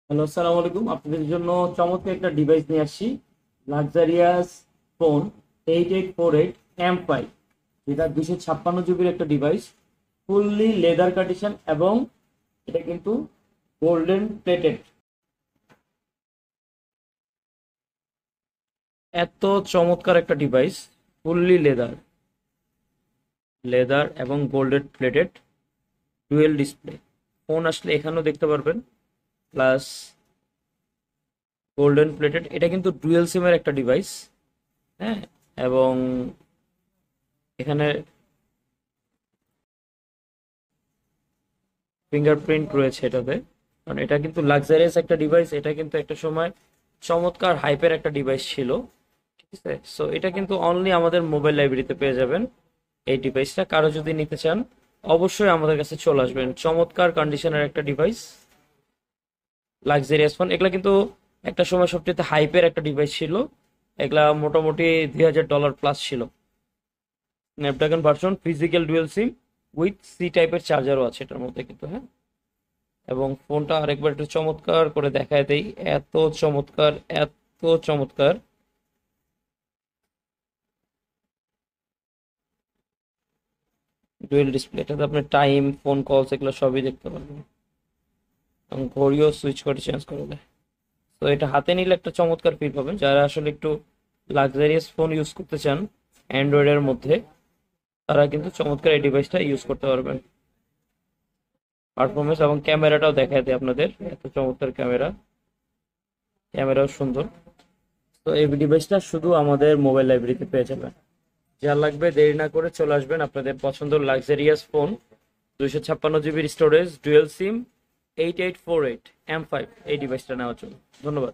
Hello, আসসালামু আলাইকুম। আপনাদের জন্য চমৎকার একটা ডিভাইস নিয়ে আসছি। লাক্সারিয়াস ফোন 8848 M5, যেটা 256 জিবির একটা ডিভাইস, ফুললি লেদার কন্ডিশন এবং এটা কিন্তু গোল্ডেন প্লেটেড। এত চমৎকার একটা ডিভাইস, ফুললি লেদার লেদার এবং golden plated, dual display. Phone আসলে এখানেও দেখতে পারবেন, প্লাস গোল্ডেন প্লেটেড। এটা কিন্তু ডুয়েল সিমের একটা ডিভাইস। হ্যাঁ, এবং এখানে ফিঙ্গারপ্রিন্ট রয়েছে এটাতে, কারণ এটা কিন্তু লাক্সারিয়াস একটা ডিভাইস। এটা কিন্তু একটা সময় চমৎকার হাইপের একটা ডিভাইস ছিল। ঠিক আছে, সো এটা কিন্তু অনলি আমাদের মোবাইল লাইব্রেরিতে পেয়ে যাবেন। এই ডিভাইসটা কারো যদি নিতে চান, অবশ্যই আমাদের কাছে চলে আসবেন। চমৎকার কন্ডিশনের একটা ডিভাইস, লাক্সারিয়াস ফোন। এগুলা কিন্তু একটা সময় সবচেয়ে হাইপের একটা ডিভাইস ছিল। এগুলা মোটামুটি $2000 প্লাস ছিল। Snapdragon version, physical dual SIM with C টাইপের চার্জারও আছে এটার মধ্যে কিন্তু। হ্যাঁ, এবং ফোনটা আরেকবার একটু চমৎকার করে দেখায় দেই। এত চমৎকার, এত চমৎকার। ডুয়েল ডিসপ্লে, এটাতে আপনি টাইম, ফোন কলস এগুলো সবই দেখতে পারবেন, এবং ঘড়িও সুইচ করে চেঞ্জ করে দেয়। তো এটা হাতে নিলে একটা চমৎকার ফিল পাবেন। যারা আসলে একটু লাক্সারিয়াস ফোন ইউজ করতে চান অ্যান্ড্রয়েডের মধ্যে, তারা কিন্তু চমৎকার এই ডিভাইসটা ইউজ করতে পারবেন। পারফরমেন্স এবং ক্যামেরাটাও দেখায় দেয় আপনাদের, এত চমৎকার ক্যামেরা, ক্যামেরাও সুন্দর। তো এই ডিভাইসটা শুধু আমাদের মোবাইল লাইব্রেরিতে পেয়ে যাবেন। যা লাগবে দেরি না করে চলে আসবেন আপনাদের পছন্দের লাক্সারিয়াস ফোন, 256 জিবির স্টোরেজ, ডুয়েল সিম, 8848 M5 এই ডিভাইসটা নেওয়ার জন্য। ধন্যবাদ।